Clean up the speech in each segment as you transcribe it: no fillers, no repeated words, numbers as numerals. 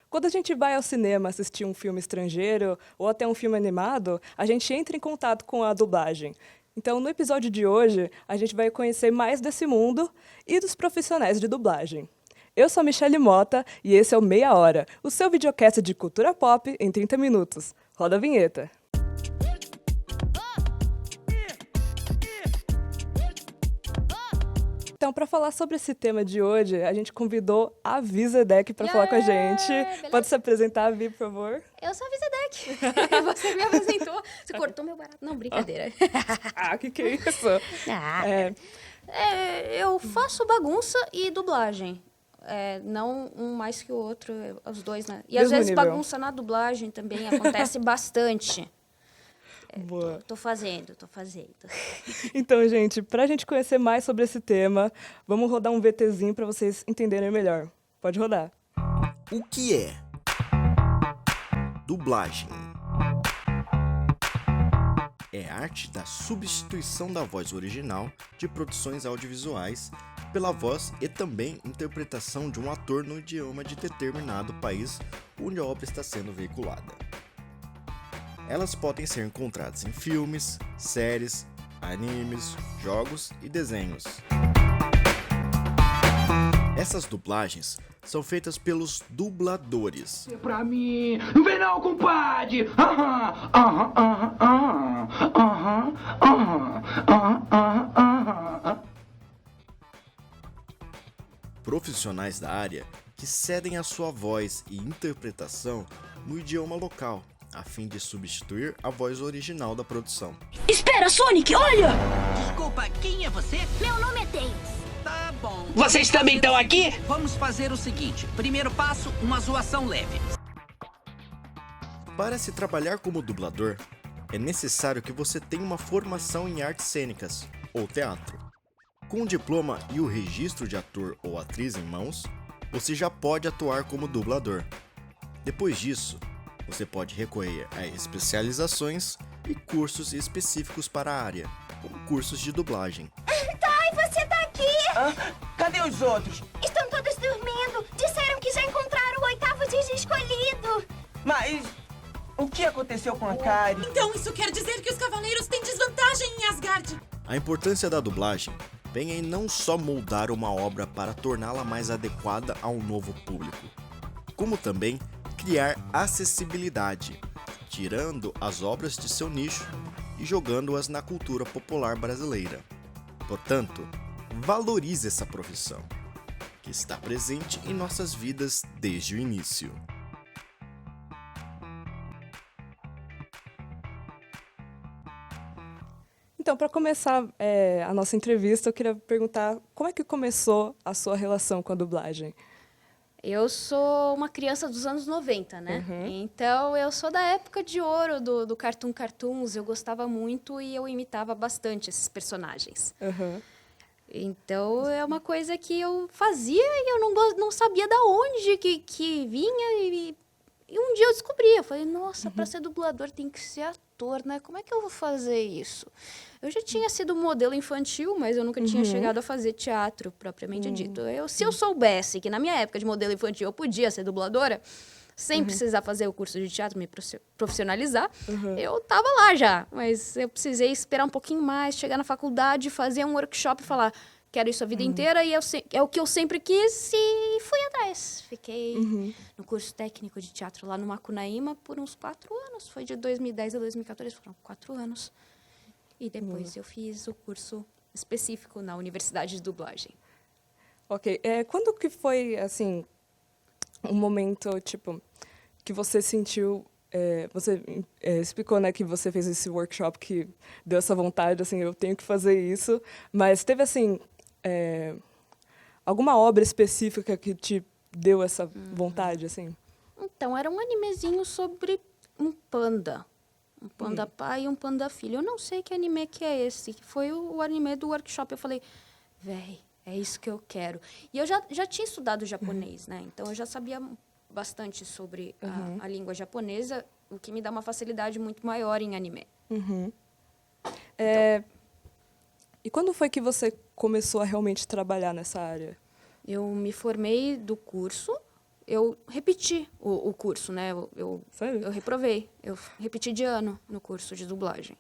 Quando a gente vai ao cinema assistir um filme estrangeiro ou até um filme animado, a gente entra em contato com a dublagem. Então, no episódio de hoje, a gente vai conhecer mais desse mundo e dos profissionais de dublagem. Eu sou a Michele Mota e esse é o Meia Hora, o seu videocast de cultura pop em 30 minutos. Roda a vinheta. Então, para falar sobre esse tema de hoje, a gente convidou a Vi Zedek para falar com a gente. Beleza? Pode se apresentar, Vi, por favor? Eu sou a Vizedek. Você me apresentou. Você cortou meu barato. Não, brincadeira. Ah, que é isso? Eu faço bagunça e dublagem. Não um mais que o outro, os dois, né? E às Mesmo vezes nível. bagunça na dublagem também acontece bastante. Boa. Tô fazendo. Então, gente, para a gente conhecer mais sobre esse tema, vamos rodar um VTzinho para vocês entenderem melhor. Pode rodar. O que é dublagem? É a arte da substituição da voz original de produções audiovisuais pela voz e também interpretação de um ator no idioma de determinado país onde a obra está sendo veiculada. Elas podem ser encontradas em filmes, séries, animes, jogos e desenhos. Essas dublagens são feitas pelos dubladores. Pra mim, não vem não, compadre! Aham, aham, aham, aham, aham, aham, aham, aham. Profissionais da área que cedem a sua voz e interpretação no idioma local, a fim de substituir a voz original da produção. Espera, Sonic, olha! Desculpa, quem é você? Meu nome é Tails. Tá bom. Vocês também estão aqui? Vamos fazer o seguinte. Primeiro passo, uma zoação leve. Para se trabalhar como dublador, é necessário que você tenha uma formação em artes cênicas ou teatro. Com o diploma e o registro de ator ou atriz em mãos, você já pode atuar como dublador. Depois disso, você pode recorrer a especializações e cursos específicos para a área, como cursos de dublagem. Ai, você tá aqui! Cadê os outros? Estão todos dormindo. Disseram que já encontraram o oitavo Digi escolhido. Mas o que aconteceu com a Kari? Então isso quer dizer que os cavaleiros têm desvantagem em Asgard. A importância da dublagem vem em não só moldar uma obra para torná-la mais adequada a um novo público, como também criar acessibilidade, tirando as obras de seu nicho e jogando-as na cultura popular brasileira. Portanto, valorize essa profissão, que está presente em nossas vidas desde o início. Então, para começar a nossa entrevista, eu queria perguntar como é que começou a sua relação com a dublagem? Eu sou uma criança dos anos 90, né? Então, eu sou da época de ouro do Cartoon Cartoons. Eu gostava muito e eu imitava bastante esses personagens. Uhum. Então, é uma coisa que eu fazia e eu não sabia de onde que vinha. E um dia eu descobri. Eu falei, nossa, para ser dublador tem que ser ator, né? Como é que eu vou fazer isso? Eu já tinha sido modelo infantil, mas eu nunca tinha chegado a fazer teatro, propriamente dito. Se eu soubesse que na minha época de modelo infantil eu podia ser dubladora, sem precisar fazer o curso de teatro, me profissionalizar, eu tava lá já. Mas eu precisei esperar um pouquinho mais, chegar na faculdade, fazer um workshop e falar, quero isso a vida inteira, e é o que eu sempre quis e fui atrás. Fiquei no curso técnico de teatro lá no Macunaíma por uns 4 anos. Foi de 2010 a 2014, foram 4 anos. E depois eu fiz o curso específico na Universidade de Dublagem. Ok. Quando que foi, assim, um momento, tipo, que você sentiu... você explicou, né, que você fez esse workshop que deu essa vontade, assim, eu tenho que fazer isso. Mas teve, assim, alguma obra específica que te deu essa vontade, assim? Então, era um animezinho sobre um panda. Um panda pai e um panda filho. Eu não sei que anime que é esse. Foi o anime do workshop. Eu falei, véi, é isso que eu quero. E eu já tinha estudado japonês, né? Então, eu já sabia bastante sobre a língua japonesa, o que me dá uma facilidade muito maior em anime. E quando foi que você começou a realmente trabalhar nessa área? Eu me formei do curso, eu repeti o curso, né? Sério? Eu reprovei. Eu repeti de ano no curso de dublagem.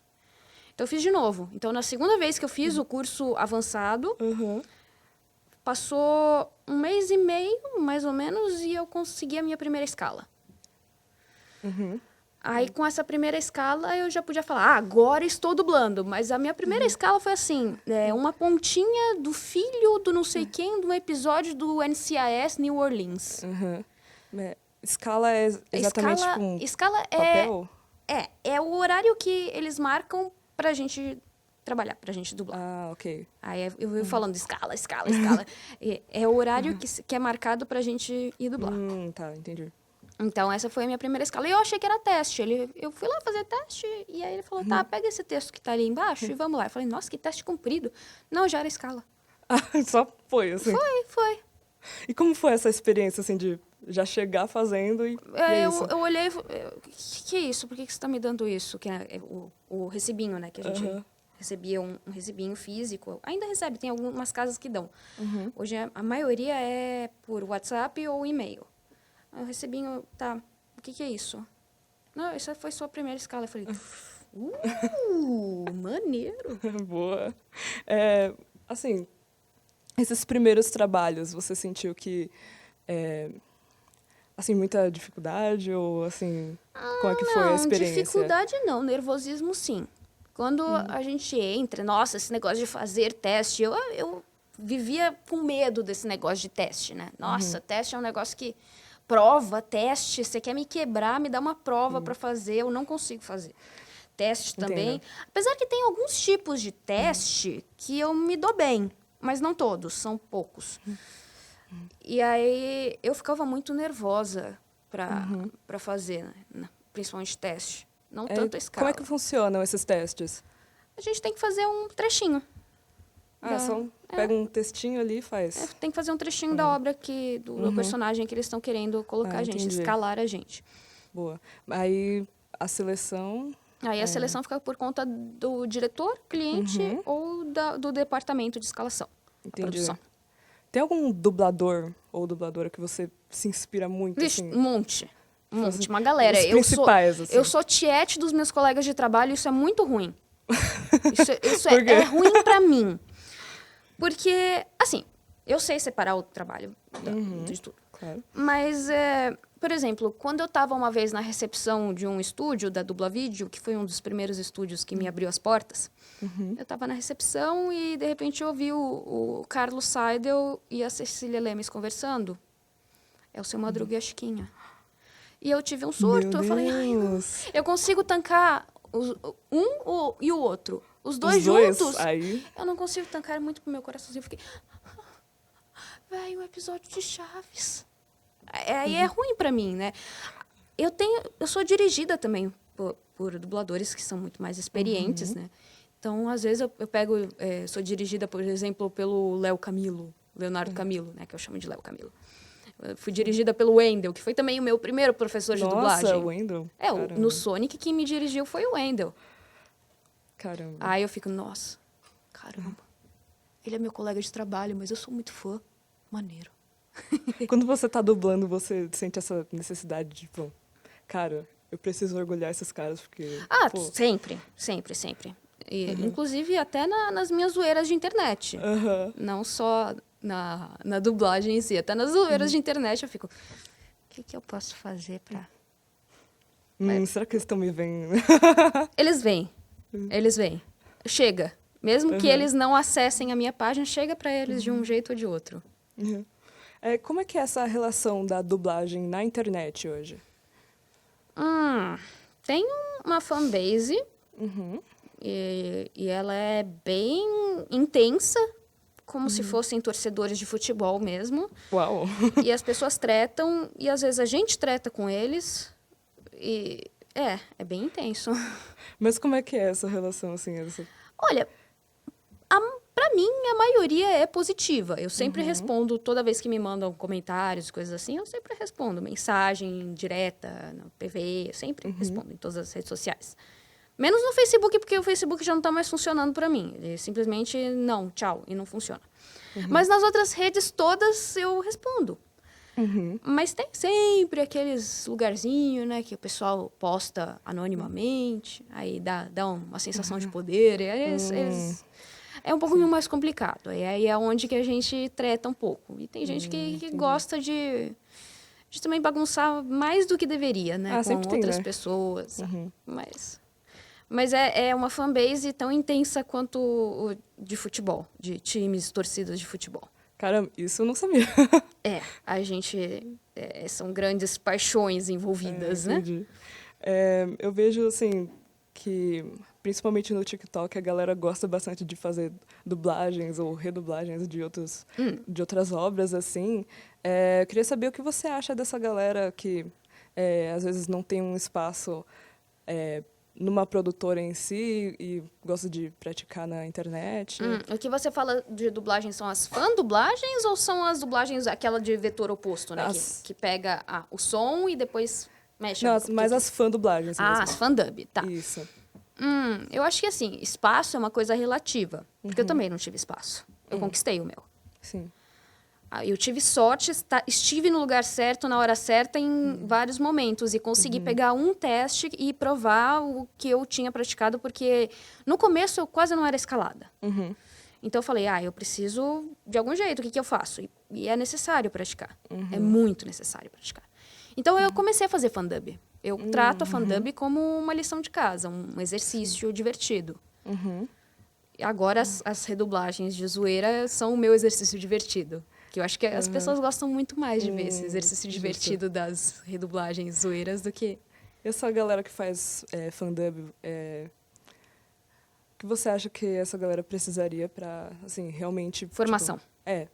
Então, eu fiz de novo. Então, na segunda vez que eu fiz o curso avançado, Uhum. passou 1 mês e meio, mais ou menos, e eu consegui a minha primeira escala. Uhum. Aí, com essa primeira escala, eu já podia falar, agora estou dublando. Mas a minha primeira escala foi assim, uma pontinha do filho do não sei quem, de um episódio do NCIS New Orleans. Uhum. Escala é exatamente tipo um escala papel? é o horário que eles marcam pra gente trabalhar, pra gente dublar. Ah, ok. Aí eu vou falando escala. É o horário que é marcado pra gente ir dublar. Tá, entendi. Então, essa foi a minha primeira escala. E eu achei que era teste. Eu fui lá fazer teste, e aí ele falou, tá, pega esse texto que tá ali embaixo e vamos lá. Eu falei, nossa, que teste comprido. Não, já era escala. Ah, só foi, assim. Foi. E como foi essa experiência, assim, de já chegar fazendo e é isso? Eu olhei e falei, que é isso? Por que você tá me dando isso? Que é o recibinho, né? Que a gente recebia um recibinho físico. Ainda recebe, tem algumas casas que dão. Hoje, a maioria é por WhatsApp ou e-mail. Aí o recibinho, tá, o que é isso? Não, essa foi sua primeira escala. Eu falei, maneiro. Boa. Assim, esses primeiros trabalhos, você sentiu que, assim, muita dificuldade ou, assim, como é que foi a experiência? Dificuldade não, nervosismo sim. Quando a gente entra, nossa, esse negócio de fazer teste, eu vivia com medo desse negócio de teste, né? Nossa, teste é um negócio que... Prova, teste, você quer me quebrar, me dá uma prova para fazer, eu não consigo fazer. Teste também. Entendo. Apesar que tem alguns tipos de teste que eu me dou bem, mas não todos, são poucos. E aí eu ficava muito nervosa para fazer, né? Principalmente teste. Não tanto a escala. Como é que funcionam esses testes? A gente tem que fazer um trechinho. Pega um textinho ali e faz. Tem que fazer um trechinho da obra do personagem que eles estão querendo colocar a gente, entendi. escalar a gente. Boa. Aí a seleção... Aí a seleção fica por conta do diretor, cliente ou do departamento de escalação. Entendi. A produção. Tem algum dublador ou dubladora que você se inspira muito, Vixe, assim? um monte, uma galera. Os principais, assim. Eu sou tiete dos meus colegas de trabalho, isso é muito ruim. Isso Por quê? é ruim pra mim. Porque, assim, eu sei separar o trabalho de tudo. Claro. Mas, por exemplo, quando eu estava uma vez na recepção de um estúdio da Dublavídeo, que foi um dos primeiros estúdios que me abriu as portas, eu estava na recepção e, de repente, eu ouvi o Carlos Seidel e a Cecília Lemes conversando. É o Seu Madruga e a Chiquinha. E eu tive um surto. Meu Eu falei, ai, Deus. eu consigo tancar e o outro. Os dois Os dois, juntos. aí... Eu não consigo tancar muito pro meu coraçãozinho. Eu fiquei... Véi, um episódio de Chaves. Aí é ruim pra mim, né? Eu sou dirigida também por dubladores que são muito mais experientes, né? Então, às vezes, eu pego... sou dirigida, por exemplo, pelo Leonardo Camilo, né? Que eu chamo de Léo Camilo. Eu fui dirigida pelo Wendel, que foi também o meu primeiro professor de dublagem. Nossa, o Wendel? No Sonic, quem me dirigiu foi o Wendel. Caramba. Aí eu fico, nossa, caramba. Ele é meu colega de trabalho, mas eu sou muito fã. Maneiro. Quando você tá dublando, você sente essa necessidade de, tipo, cara, eu preciso orgulhar esses caras, porque... pô, Sempre. E, inclusive, até nas minhas zoeiras de internet. Não só na dublagem em si. Até nas zoeiras de internet eu fico... O que eu posso fazer pra... será que eles estão me vendo? Eles vêm. Chega. Mesmo que eles não acessem a minha página, chega pra eles de um jeito ou de outro. Como é que é essa relação da dublagem na internet hoje? Tem uma fanbase e ela é bem intensa, como se fossem torcedores de futebol mesmo. Uau! E as pessoas tretam, e às vezes a gente treta com eles. E é bem intenso. Mas como é que é essa relação, assim? Olha, pra mim, a maioria é positiva. Eu sempre respondo, toda vez que me mandam comentários, coisas assim, eu sempre respondo. Mensagem direta, no PV, eu sempre respondo em todas as redes sociais. Menos no Facebook, porque o Facebook já não tá mais funcionando pra mim. Ele simplesmente, não, tchau, e não funciona. Mas nas outras redes todas, eu respondo. Mas tem sempre aqueles lugarzinhos, né, que o pessoal posta anonimamente, aí dá uma sensação de poder, e aí é um pouquinho mais complicado. E aí é onde que a gente treta um pouco. E tem gente que gosta de também bagunçar mais do que deveria, né, com outras pessoas. Mas é uma fanbase tão intensa quanto o de futebol, de times, torcidas de futebol. Caramba, isso eu não sabia. A gente... são grandes paixões envolvidas, né? Entendi. Eu vejo, assim, que principalmente no TikTok a galera gosta bastante de fazer dublagens ou redublagens de outras obras, assim. Eu queria saber o que você acha dessa galera que às vezes não tem um espaço numa produtora em si e gosta de praticar na internet. O que você fala de dublagem são as fan-dublagens ou são as dublagens, aquela de vetor oposto, né? Que pega o som e depois mexe? Não, mas as fan-dublagens mesmo. As fan-dub, tá. Isso. Eu acho que, assim, espaço é uma coisa relativa. Porque eu também não tive espaço. Eu conquistei o meu. Sim. Eu tive sorte, estive no lugar certo, na hora certa, em vários momentos. E consegui pegar um teste e provar o que eu tinha praticado, porque no começo eu quase não era escalada. Então eu falei, eu preciso de algum jeito, o que eu faço? E é necessário praticar. É muito necessário praticar. Então eu comecei a fazer fandub. Eu trato a fandub como uma lição de casa, um exercício divertido. E agora as redublagens de zoeira são o meu exercício divertido. Que eu acho que as pessoas gostam muito mais de ver esse exercício divertido das redublagens zoeiras do que... Essa galera que faz fandub, o que você acha que essa galera precisaria para, assim, realmente... Formação.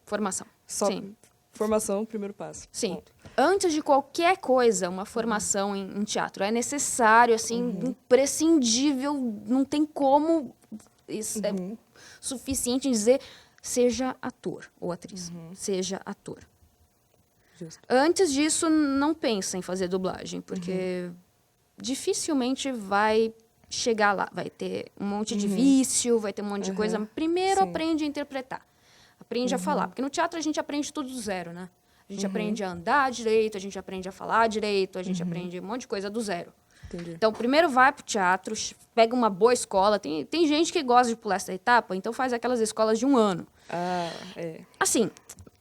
Formação. Só Sim. Formação, primeiro passo. Sim. Ponto. Antes de qualquer coisa, uma formação em teatro. É necessário, assim, imprescindível, não tem como... Isso é suficiente em dizer... Seja ator ou atriz. Seja ator. Justo. Antes disso, não pensa em fazer dublagem, porque dificilmente vai chegar lá. Vai ter um monte de vício, vai ter um monte de coisa. Primeiro aprende a interpretar. Aprende a falar. Porque no teatro a gente aprende tudo do zero, né? A gente aprende a andar direito, a gente aprende a falar direito, a gente aprende um monte de coisa do zero. Entendi. Então, primeiro vai pro teatro, pega uma boa escola. Tem gente que gosta de pular essa etapa, então faz aquelas escolas de 1 ano. Assim,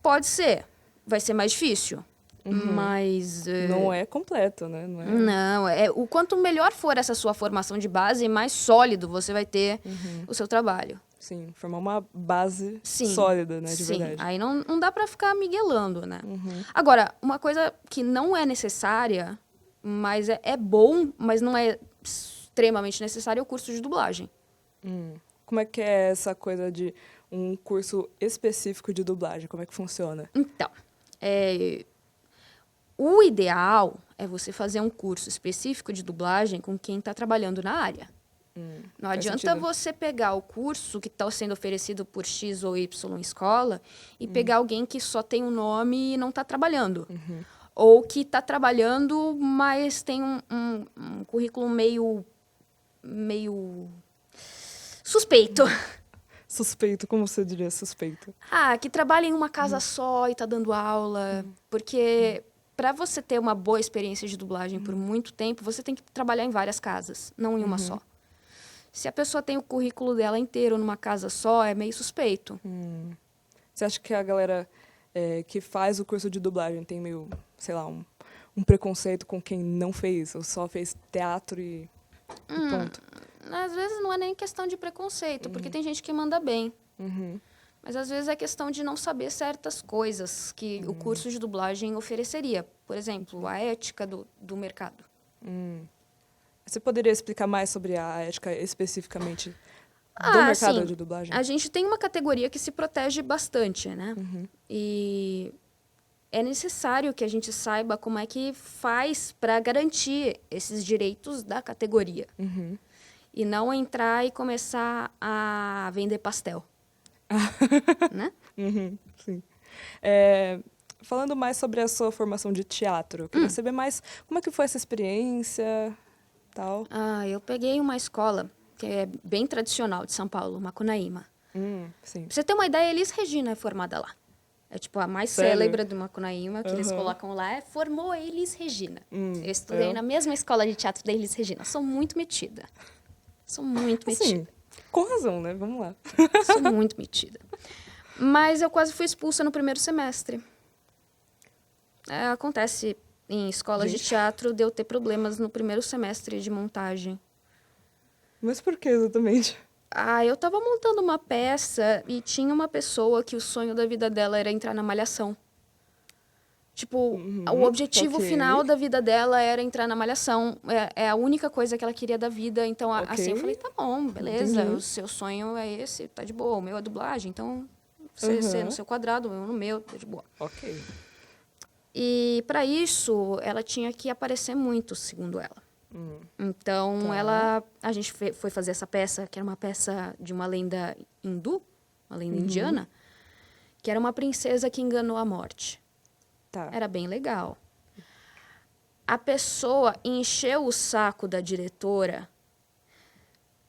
pode ser. Vai ser mais difícil. Mas... Não é completo, né? Não, o quanto melhor for essa sua formação de base, mais sólido você vai ter o seu trabalho. Sim, formar uma base sólida, né, de verdade. Aí não dá pra ficar miguelando, né? Agora, uma coisa que não é necessária, mas é bom, mas não é extremamente necessário, é o curso de dublagem. Como é que é essa coisa de um curso específico de dublagem? Como é que funciona? Então, o ideal é você fazer um curso específico de dublagem com quem está trabalhando na área. Não adianta você pegar o curso que está sendo oferecido por X ou Y escola e pegar alguém que só tem um nome e não está trabalhando. Ou que está trabalhando, mas tem um currículo meio suspeito. Suspeito, como você diria suspeito? Que trabalha em uma casa só e está dando aula. Porque para você ter uma boa experiência de dublagem por muito tempo, você tem que trabalhar em várias casas, não em uma só. Se a pessoa tem o currículo dela inteiro numa casa só, é meio suspeito. Você acha que a galera que faz o curso de dublagem tem meio, sei lá, um preconceito com quem não fez, ou só fez teatro e ponto? Às vezes não é nem questão de preconceito, porque tem gente que manda bem. Mas às vezes é questão de não saber certas coisas que o curso de dublagem ofereceria. Por exemplo, a ética do mercado. Você poderia explicar mais sobre a ética especificamente do mercado de dublagem? A gente tem uma categoria que se protege bastante, né? E é necessário que a gente saiba como é que faz para garantir esses direitos da categoria. E não entrar e começar a vender pastel. Né? Sim. Falando mais sobre a sua formação de teatro, eu queria saber mais como é que foi essa experiência, tal. Eu peguei uma escola que é bem tradicional de São Paulo, Macunaíma. Sim. Pra você ter uma ideia, a Elis Regina é formada lá. É tipo a mais Sério? célebre do Macunaíma, que eles colocam lá, formou a Elis Regina. Eu estudei na mesma escola de teatro da Elis Regina. Sou muito metida. Sou muito metida. Assim, com razão, né? Vamos lá. Sou muito metida. Mas eu quase fui expulsa no primeiro semestre. Acontece em escolas de teatro de eu ter problemas no primeiro semestre de montagem. Mas por que exatamente? Eu tava montando uma peça e tinha uma pessoa que o sonho da vida dela era entrar na Malhação. Tipo, o objetivo ok. final da vida dela era entrar na Malhação. É a única coisa que ela queria da vida. Então, assim, eu falei, tá bom, beleza. Entendi. O seu sonho é esse, tá de boa. O meu é dublagem, então você no seu quadrado, eu no meu, tá de boa. Ok. E para isso, ela tinha que aparecer muito, segundo ela. Então, a gente foi fazer essa peça, que era uma peça de uma lenda hindu, uma lenda indiana, que era uma princesa que enganou a morte. Tá. Era bem legal. A pessoa encheu o saco da diretora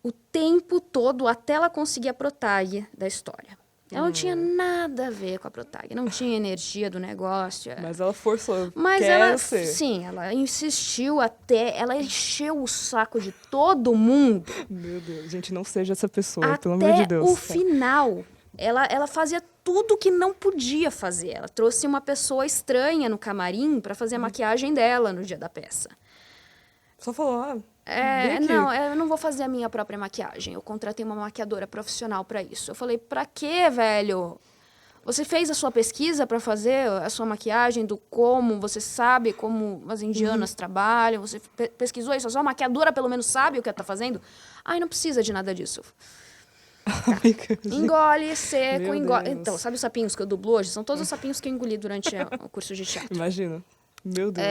o tempo todo até ela conseguir a protague da história. Ela não tinha nada a ver com a protague, não tinha energia do negócio. Mas ela forçou. Mas Quer ela, ser. sim, ela insistiu até, ela encheu o saco de todo mundo. Meu Deus, gente, não seja essa pessoa, pelo amor Até de Deus. o final. Ela fazia tudo que não podia fazer. Ela trouxe uma pessoa estranha no camarim para fazer a maquiagem dela no dia da peça. Só falou, vem aqui. Não, eu não vou fazer a minha própria maquiagem. Eu contratei uma maquiadora profissional para isso. Eu falei, pra quê, velho? Você fez a sua pesquisa para fazer a sua maquiagem do como, você sabe como as indianas trabalham, você pesquisou isso, a sua maquiadora pelo menos sabe o que ela tá fazendo? Ai, não precisa de nada disso. Amiga, gente. Engole, seco, Meu engole. Deus. Então, sabe os sapinhos que eu dublo hoje? São todos os sapinhos que eu engoli durante o curso de teatro. Imagina. Meu Deus.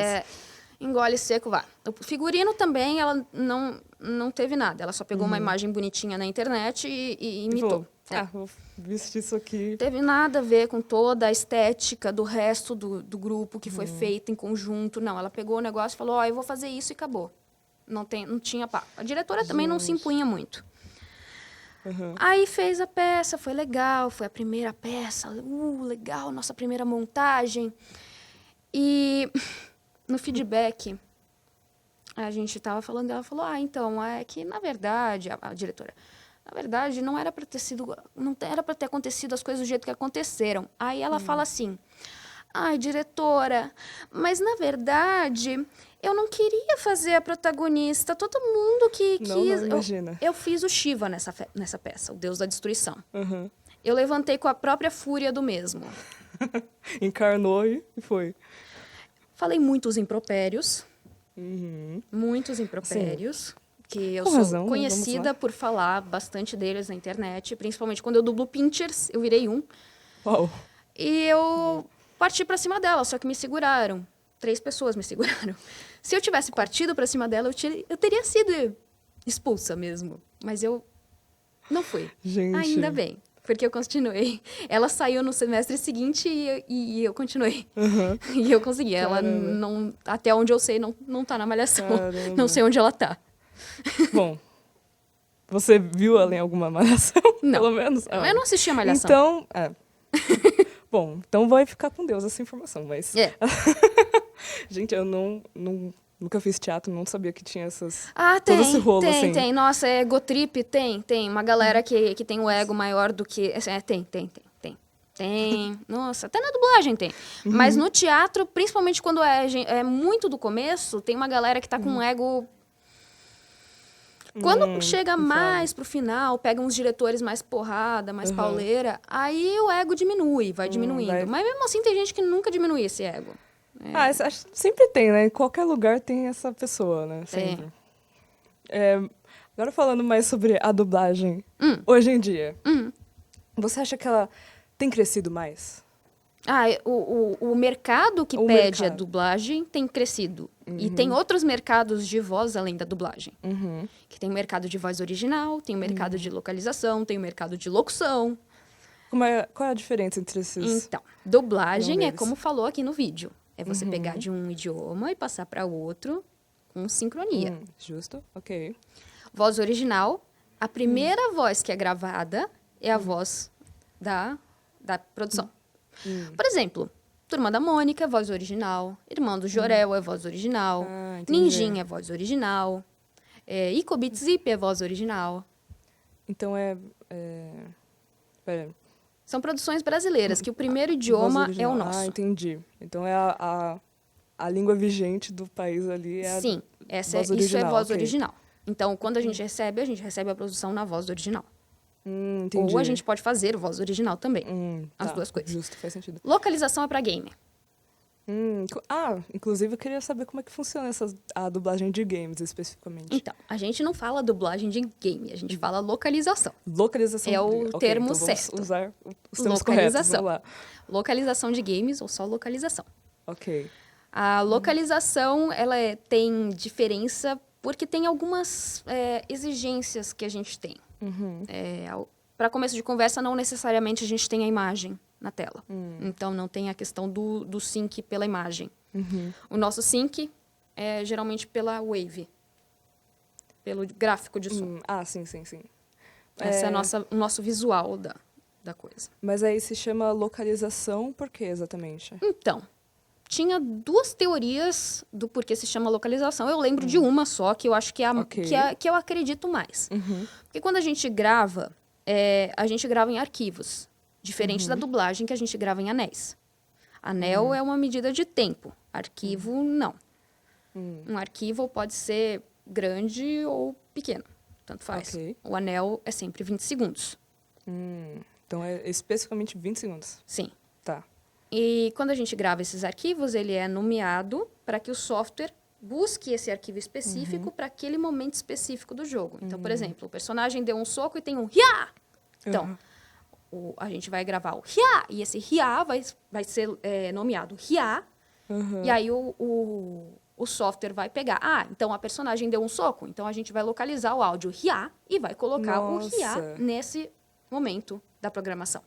Engole seco, vá. O figurino também, ela não teve nada. Ela só pegou uma imagem bonitinha na internet e imitou. Falou, vou vestir isso aqui. Teve nada a ver com toda a estética do resto do grupo que foi feito em conjunto. Não, ela pegou o negócio e falou, eu vou fazer isso e acabou. Não tinha papo. A diretora também não se impunha muito. Aí fez a peça, foi legal, foi a primeira peça, legal, nossa primeira montagem. E no feedback, a gente estava falando, ela falou, então, é que na verdade, a diretora, na verdade, não era para ter acontecido as coisas do jeito que aconteceram. Aí ela fala assim, diretora, mas na verdade, eu não queria fazer a protagonista, todo mundo que quis. Não, imagina. Eu fiz o Shiva nessa peça, o deus da destruição. Eu levantei com a própria fúria do mesmo. Encarnou e foi. Falei muitos impropérios. Muitos impropérios. Que eu Com sou razão, vamos conhecida lá. por falar bastante deles na internet. Principalmente quando eu dublo Pinchers, eu virei um. Uau. E eu parti pra cima dela, só que me seguraram. 3 pessoas me seguraram. Se eu tivesse partido pra cima dela, eu teria sido expulsa mesmo. Mas eu não fui. Gente. Ainda bem, porque eu continuei. Ela saiu no semestre seguinte e eu continuei. E eu consegui. Ela não, até onde eu sei, não tá na Malhação. Caramba. Não sei onde ela tá. Bom, você viu ela em alguma malhação? Não. Pelo menos? Eu não assisti a Malhação. Então, bom, então vai ficar com Deus essa informação, mas... Gente, eu nunca fiz teatro, não sabia que tinha essas... todo esse rolo, assim. tem. Nossa, ego-trip, tem. Uma galera que tem o ego maior do que... Tem. Nossa, até na dublagem tem. Mas no teatro, principalmente quando é muito do começo, tem uma galera que tá com um ego... Quando chega mais pro final, pega uns diretores mais porrada, mais pauleira, aí o ego diminui, vai diminuindo. Mas mesmo assim tem gente que nunca diminui esse ego. Acho que sempre tem, né? Em qualquer lugar tem essa pessoa, né? Sempre. Agora falando mais sobre a dublagem, hoje em dia, você acha que ela tem crescido mais? O mercado que pede a dublagem tem crescido. E tem outros mercados de voz além da dublagem. Que tem o mercado de voz original, tem o mercado de localização, tem o mercado de locução. Qual é a diferença entre esses? Então, dublagem é como falou aqui no vídeo. É você pegar de um idioma e passar para outro com sincronia. Justo, ok. Voz original, a primeira voz que é gravada é a voz da produção. Por exemplo, Turma da Mônica é voz original, Irmão do Jorel é voz original, Ah, entendi. Ninjin é voz original, Icobit Zip é voz original. Então Pera. São produções brasileiras, que o primeiro Voz idioma é original. o nosso. Ah, entendi. Então é a língua vigente do país ali. É Sim, voz isso é original, voz ok. original. Então, quando a gente recebe a produção na voz do original. Entendi. Ou a gente pode fazer voz original também. As Tá, duas coisas. Justo, faz sentido. Localização é para game. Inclusive eu queria saber como é que funciona a dublagem de games especificamente. Então, a gente não fala dublagem de game, a gente fala localização. Localização. É o Ok, termo então vamos certo. usar os termos corretos. Vamos lá. Localização de games ou só localização. Ok. A localização, ela tem diferença porque tem algumas exigências que a gente tem. Para começo de conversa, não necessariamente a gente tem a imagem na tela. Então, não tem a questão do sync pela imagem. O nosso sync é geralmente pela wave, pelo gráfico de som. Sim, sim, sim. Esse é o nosso visual da coisa. Mas aí se chama localização por quê exatamente? Então, tinha duas teorias do porquê se chama localização. Eu lembro de uma só, que eu acho que é Ok. que eu acredito mais. Porque quando a gente grava em arquivos. Diferente da dublagem, que a gente grava em anéis. Anel é uma medida de tempo. Arquivo, não. Um arquivo pode ser grande ou pequeno. Tanto faz. Ok. O anel é sempre 20 segundos. Então é especificamente 20 segundos. Sim. Tá. E quando a gente grava esses arquivos, ele é nomeado para que o software busque esse arquivo específico para aquele momento específico do jogo. Então, por exemplo, o personagem deu um soco e tem um hiá! Então, a gente vai gravar o hiá, e esse hiá vai ser nomeado hiá, e aí o software vai pegar. Então a personagem deu um soco, então a gente vai localizar o áudio hiá e vai colocar o hiá Nossa. nesse momento da programação.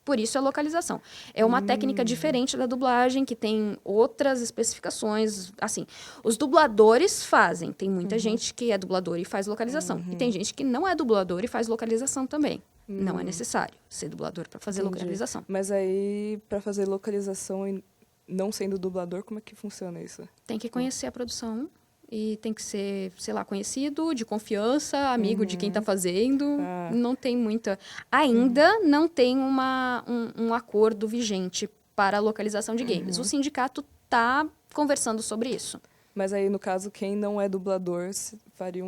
Por isso a localização. É uma técnica diferente da dublagem, que tem outras especificações. Assim, os dubladores fazem. Tem muita gente que é dublador e faz localização. E tem gente que não é dublador e faz localização também. Não é necessário ser dublador para fazer Entendi. localização. Mas aí, para fazer localização e não sendo dublador, como é que funciona isso? Tem que conhecer a produção e tem que ser, sei lá, conhecido, de confiança, amigo de quem está fazendo. Não tem muita... Ainda não tem um acordo vigente para a localização de games. O sindicato está conversando sobre isso. Mas aí, no caso, quem não é dublador faria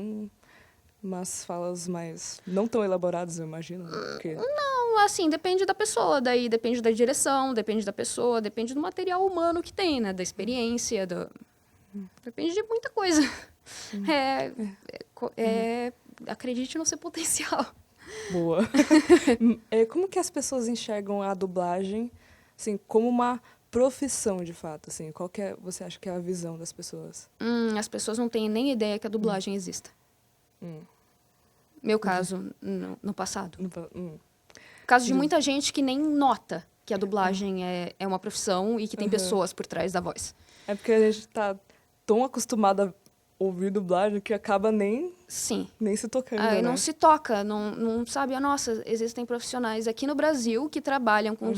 umas falas mais... não tão elaboradas, eu imagino. Porque... Não, assim, depende da pessoa. Daí depende da direção, depende da pessoa, depende do material humano que tem, né? Da experiência, depende de muita coisa. Acredite no seu potencial. Boa. Como que as pessoas enxergam a dublagem, assim, como uma profissão, de fato? Assim, qual que você acha que é a visão das pessoas? As pessoas não têm nem ideia que a dublagem exista. Meu caso, no passado. Caso de muita gente que nem nota que a dublagem é uma profissão e que tem pessoas por trás da voz. É porque a gente tá tão acostumado a ouvir dublagem que acaba nem Sim. se tocando, E né? não se toca, não sabe. Nossa, existem profissionais aqui no Brasil que trabalham com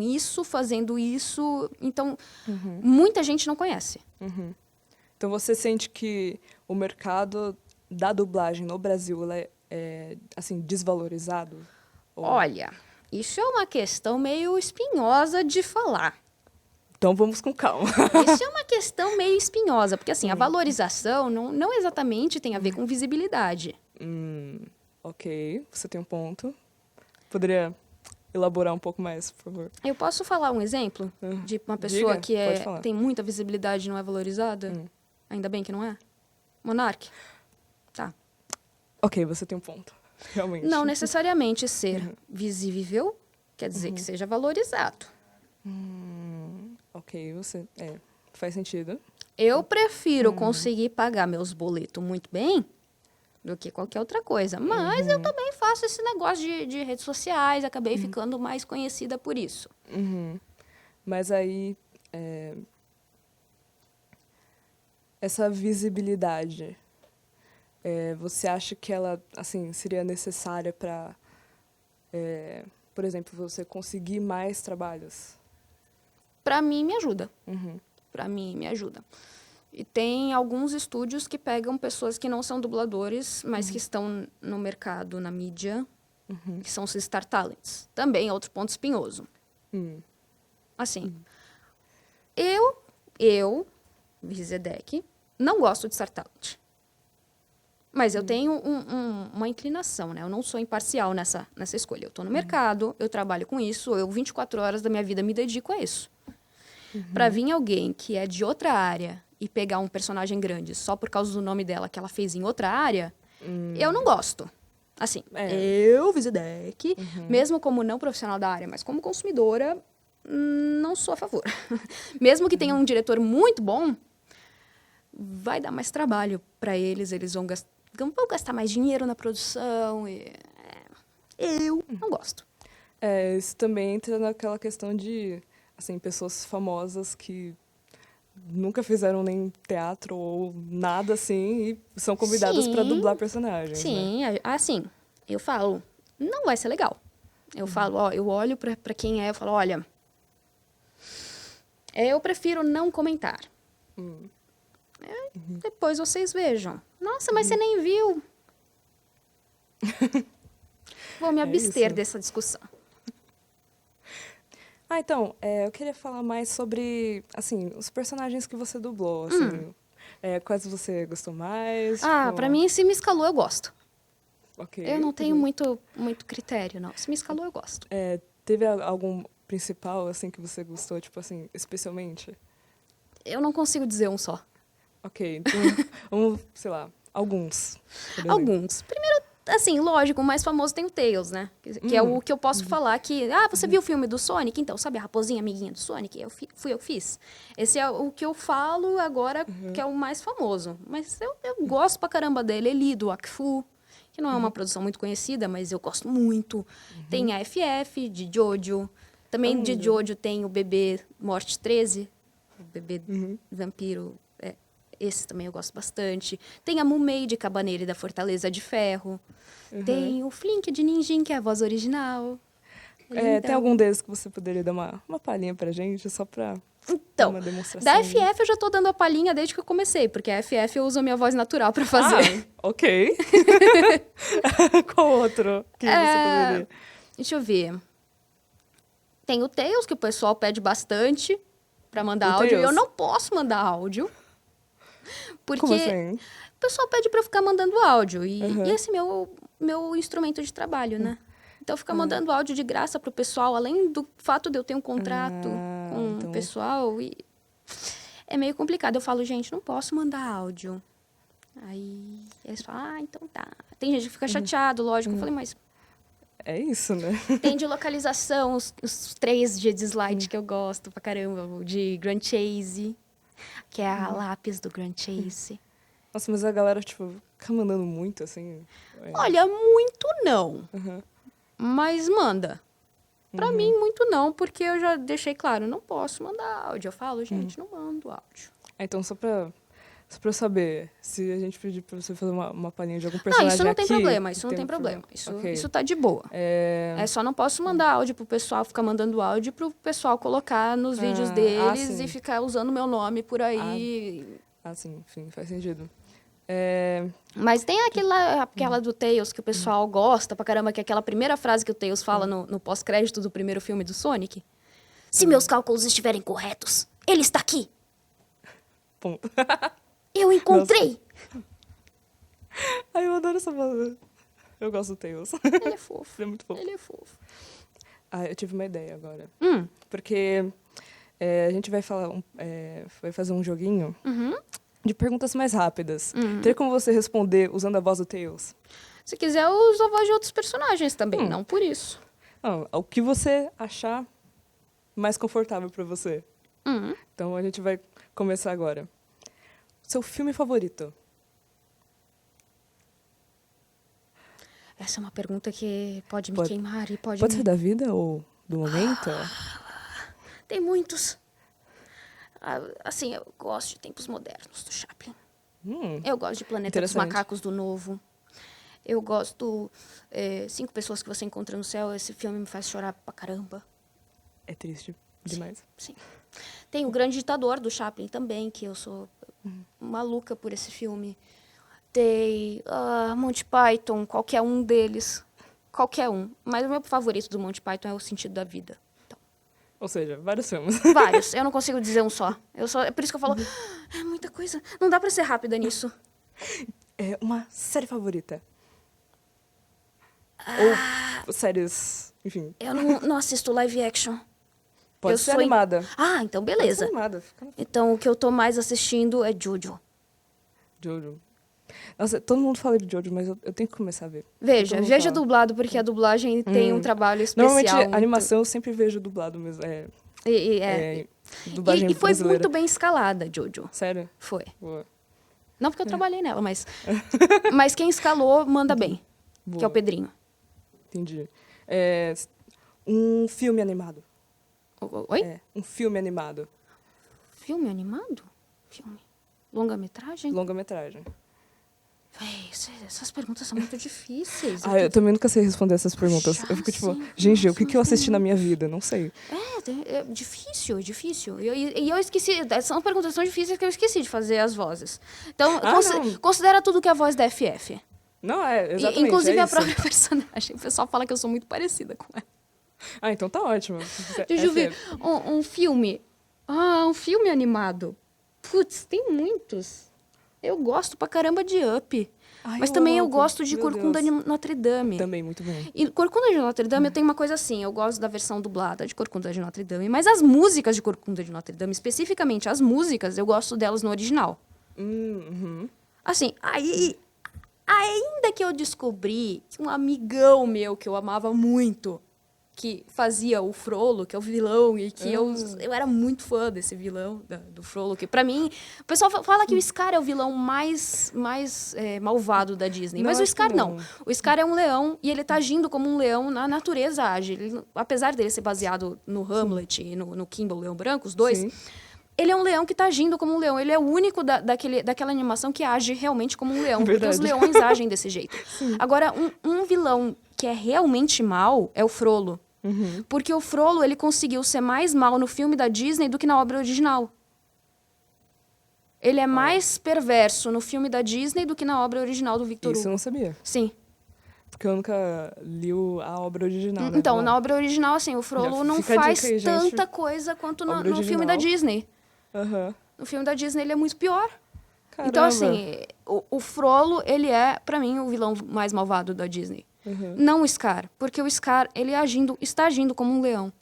isso, fazendo isso. Então, muita gente não conhece. Então você sente que o mercado da dublagem no Brasil ela é assim, desvalorizado? Olha, isso é uma questão meio espinhosa de falar. Então vamos com calma. Isso é uma questão meio espinhosa, porque assim, a valorização não exatamente tem a ver com visibilidade. Ok, você tem um ponto. Poderia elaborar um pouco mais, por favor? Eu posso falar um exemplo de uma pessoa Diga, que pode falar. tem muita visibilidade e não é valorizada? Ainda bem que não é? Monark. Tá. Ok, você tem um ponto. Realmente. Não necessariamente ser visível quer dizer que seja valorizado. Ok, você... faz sentido. Eu prefiro conseguir pagar meus boletos muito bem do que qualquer outra coisa. Mas eu também faço esse negócio de redes sociais, acabei ficando mais conhecida por isso. Mas aí... essa visibilidade, você acha que ela, assim, seria necessária para por exemplo, você conseguir mais trabalhos? Pra mim, me ajuda. Pra mim, me ajuda. E tem alguns estúdios que pegam pessoas que não são dubladores, mas que estão no mercado, na mídia, que são os Star Talents. Também é outro ponto espinhoso. Assim, eu, Vizedec, não gosto de Star Talent. Mas eu tenho uma inclinação, né? Eu não sou imparcial nessa escolha. Eu tô no mercado, eu trabalho com isso, eu 24 horas da minha vida me dedico a isso. Pra vir alguém que é de outra área e pegar um personagem grande só por causa do nome dela que ela fez em outra área, eu não gosto. Assim, eu, Vizedec, mesmo como não profissional da área, mas como consumidora, não sou a favor. Mesmo que tenha um diretor muito bom, vai dar mais trabalho para eles vão gastar mais dinheiro na produção. Eu não gosto. Isso também entra naquela questão de, assim, pessoas famosas que nunca fizeram nem teatro ou nada assim e são convidadas para dublar personagens. Sim, assim, eu falo, não vai ser legal. Eu falo, ó, eu olho para quem é, eu falo, olha, eu prefiro não comentar. Depois vocês vejam. Nossa, mas você nem viu. Vou me abster dessa discussão. Então, eu queria falar mais sobre, assim, os personagens que você dublou, assim. Quais você gostou mais? Pra mim, se me escalou, eu gosto. Ok. Eu não tenho muito critério, não. Se me escalou, eu gosto. Teve algum principal, assim, que você gostou, tipo assim, especialmente? Eu não consigo dizer um só. Ok, então, vamos, sei lá, alguns. por exemplo. Alguns. Primeiro, assim, lógico, o mais famoso tem o Tails, né? Que é o que eu posso falar que... você viu o filme do Sonic? Então, sabe a raposinha amiguinha do Sonic? Fui eu que fiz. Esse é o que eu falo agora, que é o mais famoso. Mas eu gosto pra caramba dele. Eli, do Wakfu, que não é uma produção muito conhecida, mas eu gosto muito. Tem a FF, de Jojo. Também de Jojo tem o bebê Morte 13, o bebê vampiro. Esse também eu gosto bastante. Tem a Mumei de Cabaneira da Fortaleza de Ferro. Tem o Flink de Ninjin, que é a voz original. Tem algum deles que você poderia dar uma palhinha pra gente, só pra dar uma demonstração? Da FF eu já tô dando a palhinha desde que eu comecei, porque a FF eu uso a minha voz natural pra fazer. Ok. Qual outro que você poderia? Deixa eu ver. Tem o Tails, que o pessoal pede bastante pra mandar áudio. Tails? Eu não posso mandar áudio. Porque Como assim? o pessoal pede pra eu ficar mandando áudio. E esse é meu instrumento de trabalho, né? Então, ficar mandando áudio de graça pro pessoal, além do fato de eu ter um contrato com o pessoal, é meio complicado. Eu falo, gente, não posso mandar áudio. Aí eles falam, então tá. Tem gente que fica chateado, lógico. Eu falei, mas... É isso, né? Tem de localização, os 3 de slide que eu gosto pra caramba. O de Grand Chase, que é a lápis do Grand Chase. Nossa, mas a galera, tipo, fica mandando muito, assim... Olha, muito não. Mas manda. Pra mim, muito não, porque eu já deixei claro, não posso mandar áudio. Eu falo, gente, não mando áudio. Então, só pra eu saber, se a gente pedir pra você fazer uma palhinha de algum Não, personagem isso não aqui... tem problema, isso não tem problema. Isso tá de boa. É só não posso mandar áudio pro pessoal, ficar mandando áudio pro pessoal colocar nos vídeos deles sim. e ficar usando meu nome por aí. sim, sim, faz sentido. Mas tem aquela do Tails que o pessoal gosta pra caramba, que é aquela primeira frase que o Tails fala no pós-crédito do primeiro filme do Sonic. Se meus cálculos estiverem corretos, ele está aqui. Ponto. Eu encontrei. Ai, eu adoro essa voz. Eu gosto do Tails. Ele é fofo. Ele é muito fofo. Ele é fofo. Eu tive uma ideia agora. Porque a gente vai fazer um joguinho de perguntas mais rápidas. Teria como você responder usando a voz do Tails? Se quiser, eu uso a voz de outros personagens também, não por isso. Não, o que você achar mais confortável pra você. Então a gente vai começar agora. Seu filme favorito? Essa é uma pergunta que pode me queimar e pode ser da vida ou do momento? Tem muitos. Assim, eu gosto de Tempos Modernos, do Chaplin. Eu gosto de Planeta dos Macacos, do Novo. Eu gosto 5 pessoas que você encontra no céu, esse filme me faz chorar pra caramba. É triste demais. Sim. Tem O Grande Ditador, do Chaplin, também, que eu sou maluca por esse filme. Tem Monty Python, qualquer um deles. Qualquer um. Mas o meu favorito do Monty Python é O Sentido da Vida. Então, Ou seja, vários filmes. vários. Eu não consigo dizer um só. É por isso que eu falo, é muita coisa. Não dá pra ser rápida nisso. É uma série favorita. Ou séries, enfim. Eu não assisto live action. Pode Eu ser sou animada. Então Pode ser beleza. animada. Fica no... Então o que eu tô mais assistindo é Jojo. Jojo. Nossa, todo mundo fala de Jojo, mas eu tenho que começar a ver. Veja Todo mundo veja fala. dublado, porque a dublagem tem um trabalho especial. Normalmente, muito- animação eu sempre vejo dublado mesmo. Dublagem E foi brasileira. muito bem escalada, Jojo. Sério? Foi. Boa. Não porque eu trabalhei nela, mas quem escalou manda bem, Boa. que é o Pedrinho. Entendi. Um filme animado. Oi? Um filme animado. Filme animado? Filme. Longa-metragem? Longa-metragem. Véi, essas perguntas são muito difíceis. Eu também nunca sei responder essas perguntas. Eu fico tipo, Sim, gente, o que eu assisti na minha vida? Não sei. É difícil, é difícil. E eu esqueci, são perguntas tão difíceis que eu esqueci de fazer as vozes. Então, não. considera tudo que é a voz da FF. Não, exatamente. Inclusive é a isso. própria personagem. O pessoal fala que eu sou muito parecida com ela. Então tá ótimo. Deixa eu ver. Um filme. Um filme animado. Putz, tem muitos. Eu gosto pra caramba de Up. Mas também eu Up. gosto de Meu Corcunda Deus. de Notre Dame. Também, muito bom. E Corcunda de Notre Dame eu tenho uma coisa assim, eu gosto da versão dublada de Corcunda de Notre Dame, mas as músicas de Corcunda de Notre Dame, especificamente as músicas, eu gosto delas no original. Uhum. Assim, ainda que eu descobri que um amigão meu que eu amava muito, que fazia o Frollo, que é o vilão, e que eu era muito fã desse vilão, do Frollo, que pra mim... O pessoal fala que o Scar é o vilão mais malvado da Disney, Não, mas o acho que Scar não. não. O Scar é um leão e ele tá agindo como um leão na natureza age. Apesar dele ser baseado no Hamlet e no Kimball, Leão Branco, os dois... Sim. Ele é um leão que tá agindo como um leão. Ele é o único daquela animação que age realmente como um leão. Porque os Verdade. leões agem desse jeito. Agora, um vilão que é realmente mal é o Frollo. Porque o Frollo, ele conseguiu ser mais mal no filme da Disney do que na obra original. Ele é mais perverso no filme da Disney do que na obra original do Victor Isso eu Hugo. não sabia. Sim. Porque eu nunca li a obra original. né? Então, Bom, na obra original, assim, o Frollo Já não fica a faz dica aí, gente. tanta coisa quanto Obra no filme da original. Disney. aham. No filme da Disney, ele é muito pior. Caramba. Então, assim, o Frollo, ele é, pra mim, o vilão mais malvado da Disney. Não o Scar. Porque o Scar, ele está agindo como um leão.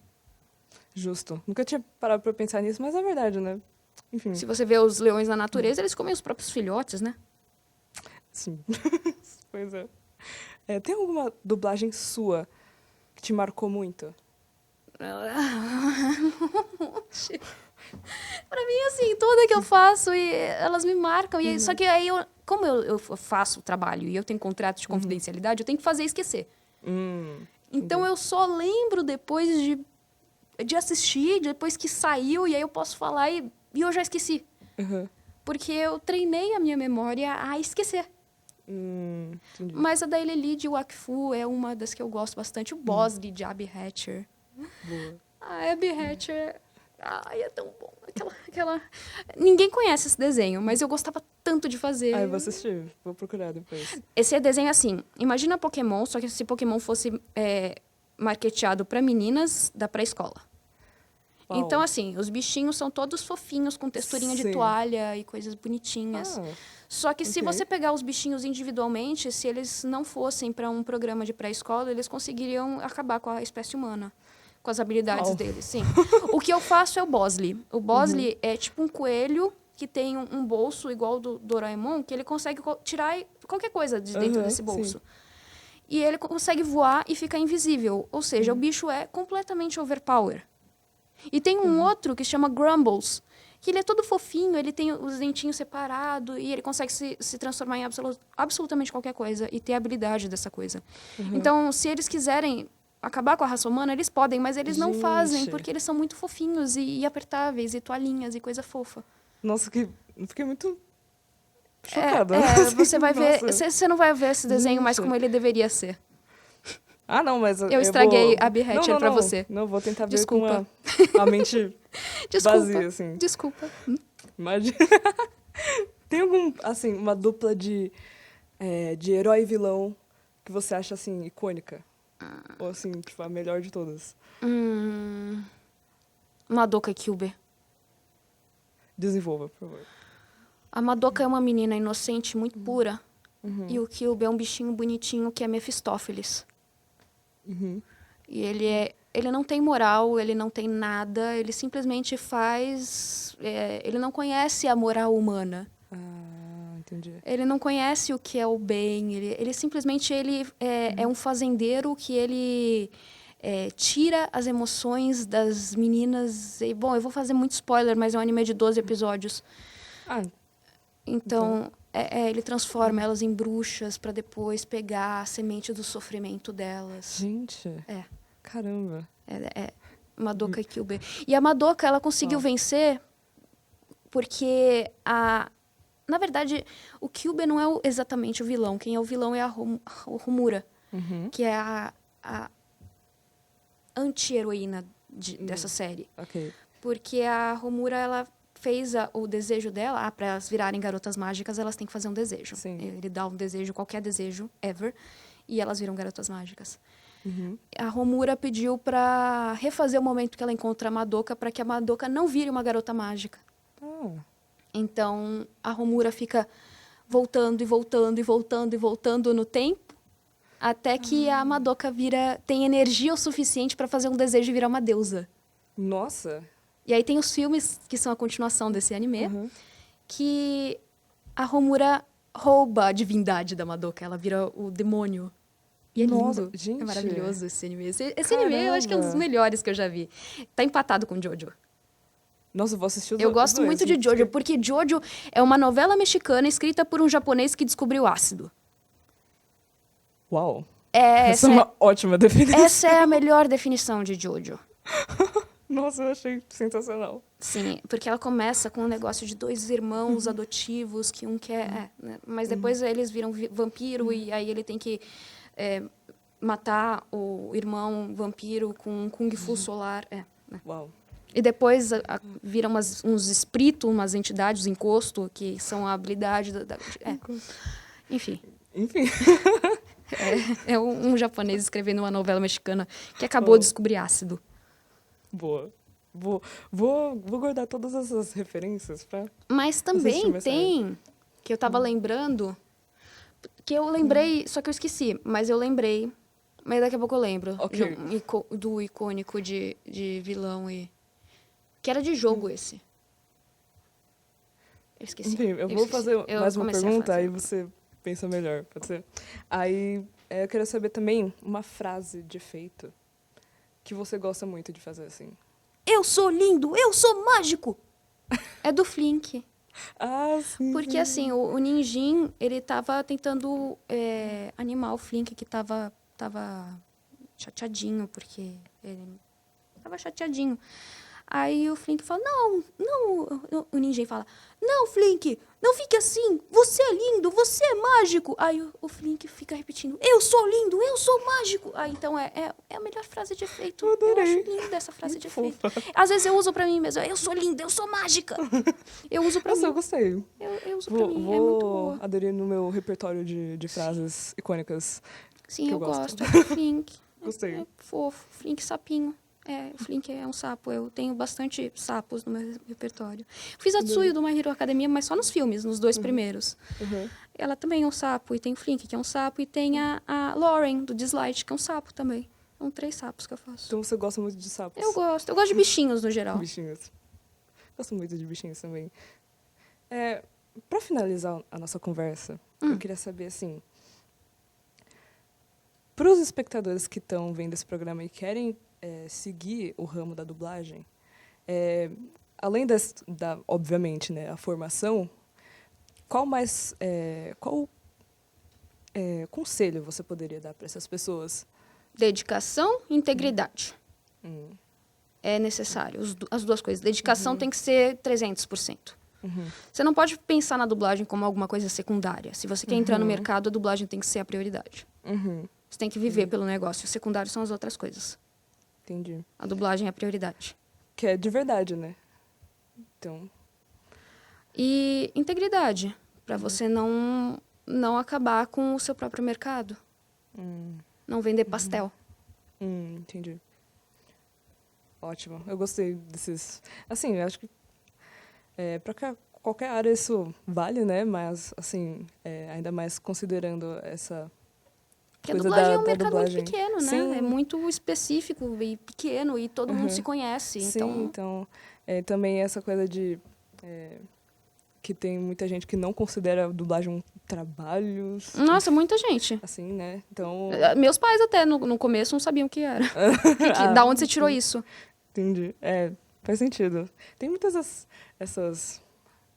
Justo. Nunca tinha parado pra pensar nisso, mas é verdade, né? Enfim, Se você vê os leões na natureza, eles comem os próprios filhotes, né? sim. Pois é. Tem alguma dublagem sua que te marcou muito? Pra mim, assim, toda que eu faço, e elas me marcam. E só que aí, como eu faço o trabalho e eu tenho contrato de confidencialidade, eu tenho que fazer esquecer. Então, eu só lembro depois de assistir, depois que saiu, e aí eu posso falar e eu já esqueci. Uhum. Porque eu treinei a minha memória a esquecer. Entendi. Mas a da Ileli de Wakfu é uma das que eu gosto bastante. O Bosley de Abby Hatcher. Boa. A Abby Hatcher... Ai, é tão bom. Aquela... Ninguém conhece esse desenho, mas eu gostava tanto de fazer. Eu vou assistir. Vou procurar depois. Esse desenho é assim, imagina Pokémon, só que se Pokémon fosse marketeado para meninas da pré-escola. Uau. Então, assim, os bichinhos são todos fofinhos, com texturinha de Sim. toalha e coisas bonitinhas. Só que se ok. você pegar os bichinhos individualmente, se eles não fossem para um programa de pré-escola, eles conseguiriam acabar com a espécie humana. Com as habilidades Uau. deles, sim. O que eu faço é o Bosley. O Bosley é tipo um coelho que tem um bolso igual do Doraemon, que ele consegue tirar qualquer coisa de dentro Aham, desse bolso. sim. E ele consegue voar e ficar invisível. Ou seja, o bicho é completamente overpower. E tem um outro que chama Grumbles, que ele é todo fofinho, ele tem os dentinhos separados e ele consegue se transformar em absolutamente qualquer coisa e ter a habilidade dessa coisa. Então, se eles quiserem acabar com a raça humana, eles podem, mas eles não fazem, Gente. porque eles são muito fofinhos e apertáveis, e toalhinhas, e coisa fofa. Nossa, eu fiquei muito chocada. Você vai ver... Nossa. Você não vai ver esse desenho mais Gente. como ele deveria ser. Ah, não, mas Eu estraguei vou... a Bee Hatcher pra você. Não, vou tentar ver Desculpa. com a mente Desculpa. vazia, assim. Desculpa. Imagina. Tem algum, assim, uma dupla de herói e vilão que você acha, assim, icônica? Ou, assim, tipo, a melhor de todas? Madoka e Kyuubi. Desenvolva, por favor. A Madoka é uma menina inocente, muito pura. E o Kyuubi é um bichinho bonitinho que é Mefistófeles. E ele não tem moral, ele não tem nada, ele simplesmente faz... ele não conhece a moral humana. Ah, entendi. Ele não conhece o que é o bem, ele simplesmente é um fazendeiro que ele tira as emoções das meninas. Bom, eu vou fazer muito spoiler, mas é um anime de 12 episódios. Então, ele transforma elas em bruxas para depois pegar a semente do sofrimento delas. Gente. Caramba. Madoka e Kyuubi. E a Madoka, ela conseguiu vencer porque na verdade, o Kyuubi não é exatamente o vilão. Quem é o vilão é a Homura, que é a anti-heroína dessa série. Ok. Porque a Homura, ela fez o desejo dela, para elas virarem garotas mágicas, elas têm que fazer um desejo. Sim. Ele dá um desejo, qualquer desejo, ever, e elas viram garotas mágicas. A Homura pediu para refazer o momento que ela encontra a Madoka, para que a Madoka não vire uma garota mágica. Então, a Homura fica voltando e voltando e voltando e voltando no tempo, até que a Madoka tem energia o suficiente para fazer um desejo e virar uma deusa. Nossa. E aí tem os filmes, que são a continuação desse anime, que a Homura rouba a divindade da Madoka, ela vira o demônio. E é lindo. Gente. É maravilhoso esse anime. Esse anime eu acho que é um dos melhores que eu já vi. Tá empatado com Jojo. Nossa, eu vou assistir os Eu dois, gosto muito de Jojo, porque Jojo é uma novela mexicana escrita por um japonês que descobriu ácido. Uau. Essa é uma ótima definição. Essa é a melhor definição de Jojo. Nossa, eu achei sensacional. Sim, porque ela começa com um negócio de 2 irmãos adotivos, que um quer... né? Mas depois eles viram vampiro e aí ele tem que matar o irmão vampiro com um Kung Fu solar. Né? Uau. E depois viram uns espíritos, umas entidades, encosto, que são a habilidade Enfim. É um japonês escrevendo uma novela mexicana que acabou de descobrir ácido. Boa. Vou guardar todas essas referências pra... Mas também tem, que eu tava lembrando, que eu lembrei, só que eu esqueci, mas eu lembrei, mas daqui a pouco eu lembro, Ok. do icônico de vilão que era de jogo esse. Eu esqueci. Enfim, eu vou fazer mais uma comecei a pergunta, fazer. aí você pensa melhor, pode ser? Aí, eu quero saber também uma frase de efeito que você gosta muito de fazer, assim. Eu sou lindo, eu sou mágico! É do Flink. Ah, sim. Porque, assim, o Ninjin, ele tava tentando animar o Flink, que tava chateadinho, porque ele tava chateadinho. Aí o Flink fala, não, o Ninjin fala, não, Flink, não fique assim, você é lindo, você é mágico. Aí o Flink fica repetindo, eu sou lindo, eu sou mágico. Aí, então, é a melhor frase de efeito. Eu acho linda essa frase de efeito. Às vezes eu uso pra mim mesmo, eu sou linda, eu sou mágica. Eu uso pra mim. Nossa, eu gostei. Eu uso pra mim, é muito boa. Vou aderir no meu repertório de frases icônicas. Sim, que eu eu gosto. gosto. É do Flink. Gostei. É fofo. Flink sapinho. O Flink é um sapo. Eu tenho bastante sapos no meu repertório. Fiz a Tsuyu do My Hero Academia, mas só nos filmes, nos 2 primeiros. Ela também é um sapo. E tem o Flink, que é um sapo. E tem a Lauren, do Dislight, que é um sapo também. São 3 sapos que eu faço. Então você gosta muito de sapos? Eu gosto. Eu gosto de bichinhos, no geral. Bichinhos. Gosto muito de bichinhos também. Pra finalizar a nossa conversa, eu queria saber, assim... Para os espectadores que estão vendo esse programa e querem seguir o ramo da dublagem, além da obviamente, né, a formação, qual conselho você poderia dar para essas pessoas? Dedicação e integridade. É necessário. As 2 coisas. Dedicação tem que ser 300%. Você não pode pensar na dublagem como alguma coisa secundária. Se você quer entrar no mercado, a dublagem tem que ser a prioridade. Você tem que viver pelo negócio. O secundário são as outras coisas. Entendi. A dublagem é a prioridade. Que é de verdade, né? Então, E integridade, para você não acabar com o seu próprio mercado. Não vender pastel. entendi. Ótimo. Eu gostei desses... Assim, eu acho que para qualquer área isso vale, né? Mas, assim, ainda mais considerando essa Porque a coisa dublagem é um da mercado dublagem. muito pequeno, né? Sim. É muito específico e pequeno e todo mundo se conhece. Sim, Então, então também essa coisa de... que tem muita gente que não considera a dublagem um trabalho, nossa, muita gente. assim, né? Então, Meus pais até no começo não sabiam o que era. Da onde você tirou isso? entendi. Faz sentido. Tem muitas essas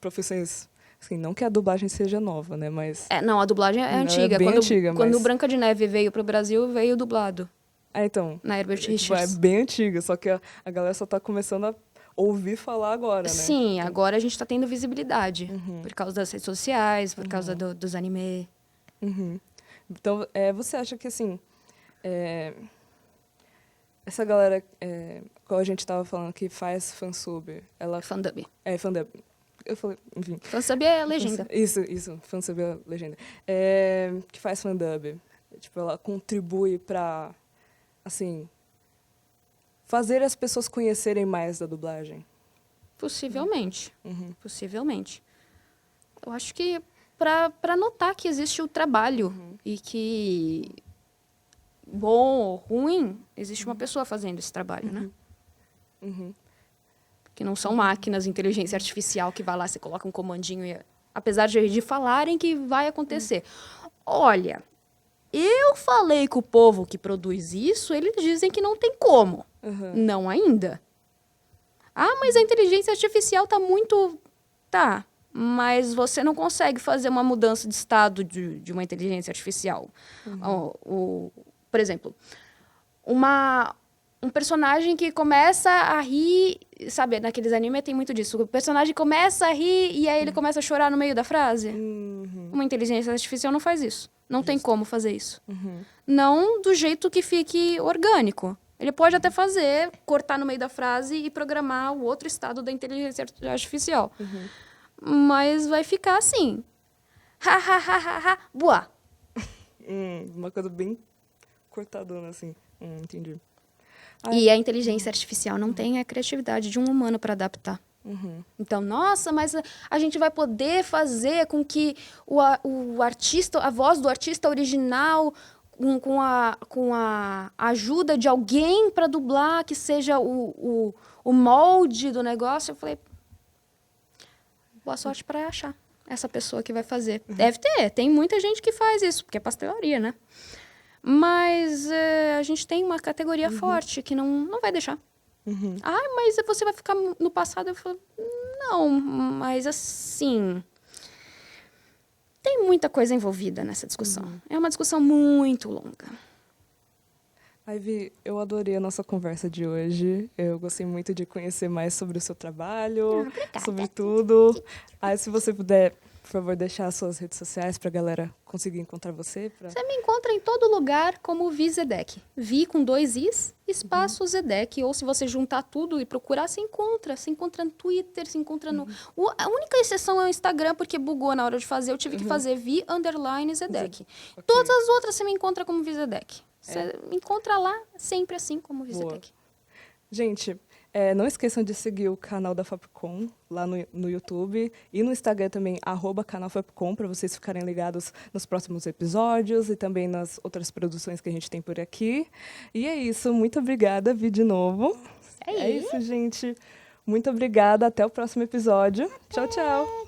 profissões, assim, não que a dublagem seja nova, né? Mas, Não, a dublagem é Não, é antiga. bem antiga, Quando mas- Branca de Neve veio pro Brasil, veio dublado. então, Na Herbert tipo, Richards. é bem antiga, só que a galera só tá começando a ouvir falar agora, né? Sim, agora a gente tá tendo visibilidade. Por causa das redes sociais, por causa dos anime. Então, você acha que, assim, essa galera, como a gente estava falando, que faz fansub, ela... Fandub. Fandub. Eu falei, enfim. Fansub é legenda. Isso, fansub é legenda. Que faz fandub. Tipo, ela contribui pra, assim, fazer as pessoas conhecerem mais da dublagem. Possivelmente. Possivelmente. Eu acho que para notar que existe o trabalho e que, bom ou ruim, existe uma pessoa fazendo esse trabalho, né? Que não são máquinas, inteligência artificial que vai lá, você coloca um comandinho e... Apesar de falarem que vai acontecer. Olha, eu falei com o povo que produz isso, eles dizem que não tem como. Não ainda. Ah, mas a inteligência artificial tá muito... Tá, mas você não consegue fazer uma mudança de estado de uma inteligência artificial. Por exemplo, um personagem que começa a rir... Sabe, naqueles animes tem muito disso. O personagem começa a rir e aí ele começa a chorar no meio da frase. Uma inteligência artificial não faz isso. Não tem como fazer isso. Não do jeito que fique orgânico. Ele pode até fazer, cortar no meio da frase e programar o outro estado da inteligência artificial. Mas vai ficar assim. Ha, ha, ha, ha, ha, boa. Uma coisa bem cortadona, assim. Entendi. E a inteligência artificial não tem a criatividade de um humano para adaptar. Então, nossa, mas a gente vai poder fazer com que o artista, a voz do artista original, com a ajuda de alguém para dublar, que seja o molde do negócio. Eu falei, boa sorte para achar essa pessoa que vai fazer. Deve ter, tem muita gente que faz isso, porque é pastelaria, né? Mas a gente tem uma categoria forte que não vai deixar. Ah, mas você vai ficar no passado? Eu falo, não, mas assim... Tem muita coisa envolvida nessa discussão. É uma discussão muito longa. Ivy, eu adorei a nossa conversa de hoje. Eu gostei muito de conhecer mais sobre o seu trabalho, obrigada. sobre tudo. Aí, se você puder, por favor, deixar as suas redes sociais para a galera conseguir encontrar você. Você me encontra em todo lugar como Vi Zedek. Vi com 2 Is, espaço Zedek. Ou se você juntar tudo e procurar, você encontra. Se encontra no Twitter, se encontra no... A única exceção é o Instagram, porque bugou na hora de fazer. Eu tive que fazer Vi_Zedek. Ok. Todas as outras você me encontra como Vi Zedek. Você me encontra lá sempre assim como Vi Boa. Zedek. Gente, não esqueçam de seguir o canal da Fapcom lá no YouTube e no Instagram também, @canalfapcom, para vocês ficarem ligados nos próximos episódios e também nas outras produções que a gente tem por aqui. E é isso, muito obrigada, Vi, de novo. É isso, gente. Muito obrigada, até o próximo episódio. Tchau, tchau.